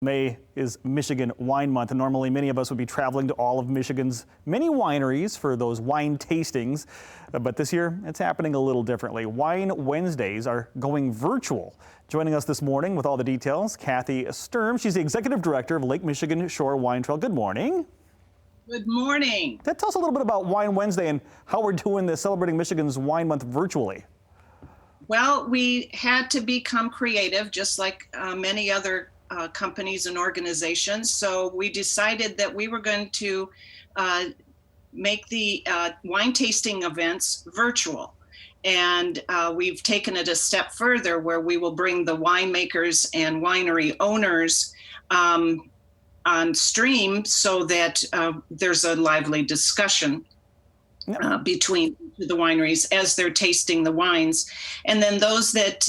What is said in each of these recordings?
May is Michigan Wine Month, and normally many of us would be traveling to all of Michigan's many wineries for those wine tastings, but this year it's happening a little differently. Wine Wednesdays are going virtual. Joining us this morning with all the details, Kathy Sturm. She's the Executive Director of Lake Michigan Shore Wine Trail. Good morning. Good morning. Tell us a little bit about Wine Wednesday and how we're doing this, celebrating Michigan's Wine Month virtually. Well, we had to become creative, just like many other companies and organizations. So we decided that we were going to make the wine tasting events virtual. And we've taken it a step further where we will bring the winemakers and winery owners on stream so that there's a lively discussion between the wineries as they're tasting the wines. And then those that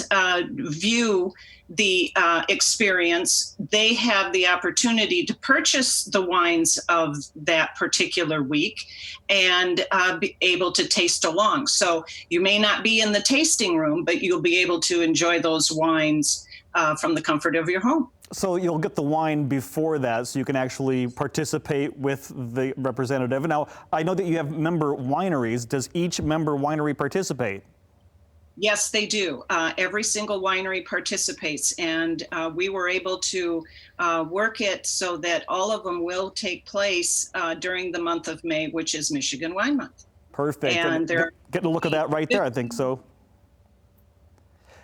view the experience, they have the opportunity to purchase the wines of that particular week and be able to taste along. So you may not be in the tasting room, but you'll be able to enjoy those wines from the comfort of your home. So you'll get the wine before that, so you can actually participate with the representative. Now, I know that you have member wineries. Does each member winery participate? Yes, they do. Every single winery participates, and we were able to work it so that all of them will take place during the month of May, which is Michigan Wine Month. Perfect. And they're getting a look at that right there, I think so.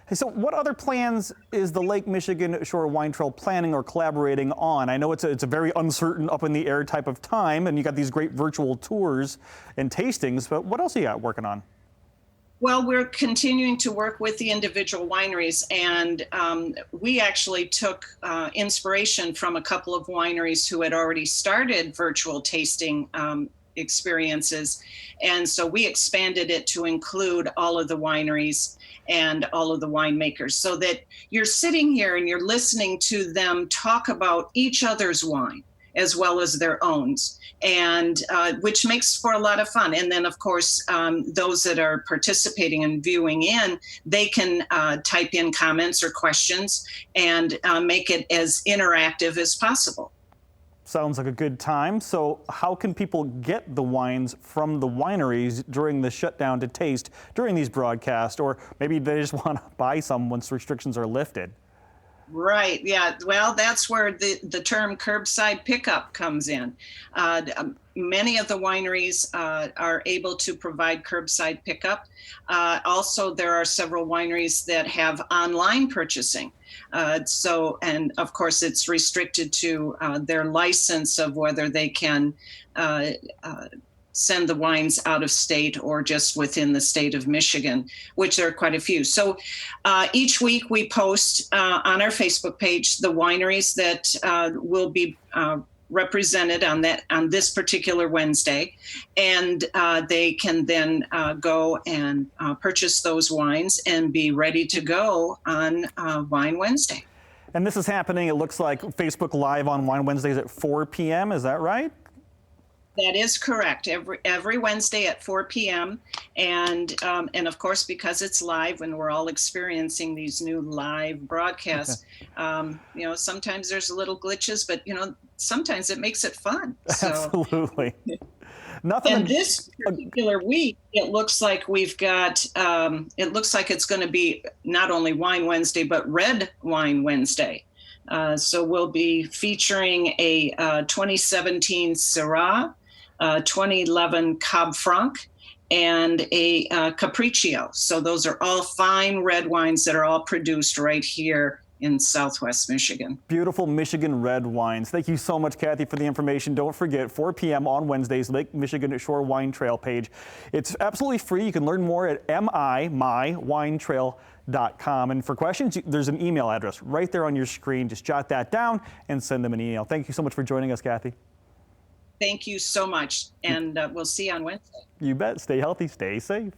Hey, so what other plans is the Lake Michigan Shore Wine Trail planning or collaborating on? I know it's a very uncertain, up in the air type of time, and you got these great virtual tours and tastings, but what else are you got working on? Well, we're continuing to work with the individual wineries, and we actually took inspiration from a couple of wineries who had already started virtual tasting experiences. And so we expanded it to include all of the wineries and all of the winemakers so that you're sitting here and you're listening to them talk about each other's wine as well as their own, and which makes for a lot of fun. And then, of course, those that are participating and viewing in, they can type in comments or questions and make it as interactive as possible. Sounds like a good time. So how can people get the wines from the wineries during the shutdown to taste during these broadcasts? Or maybe they just want to buy some once restrictions are lifted. Right. Yeah. Well, that's where the term curbside pickup comes in. Many of the wineries are able to provide curbside pickup. Also, there are several wineries that have online purchasing. And of course, it's restricted to their license of whether they can send the wines out of state or just within the state of Michigan, which there are quite a few. So each week we post on our Facebook page the wineries that will be represented on this particular Wednesday, and they can then go and purchase those wines and be ready to go on Wine Wednesday. And this is happening, it looks like, Facebook Live on Wine Wednesdays at 4 p.m. Is that right? That is correct. Every Wednesday at 4 p.m. And of course, because it's live and we're all experiencing these new live broadcasts, sometimes there's little glitches, but sometimes it makes it fun. So. Absolutely. And this particular week, it looks like we've got, it looks like it's going to be not only Wine Wednesday, but Red Wine Wednesday. So we'll be featuring a 2017 Syrah, 2011 Cab Franc, and a Capriccio. So those are all fine red wines that are all produced right here in Southwest Michigan. Beautiful Michigan red wines. Thank you so much, Kathy, for the information. Don't forget, 4 p.m. on Wednesdays, Lake Michigan Shore Wine Trail page. It's absolutely free. You can learn more at mywinetrail.com. And for questions, there's an email address right there on your screen. Just jot that down and send them an email. Thank you so much for joining us, Kathy. Thank you so much. And we'll see you on Wednesday. You bet. Stay healthy, stay safe.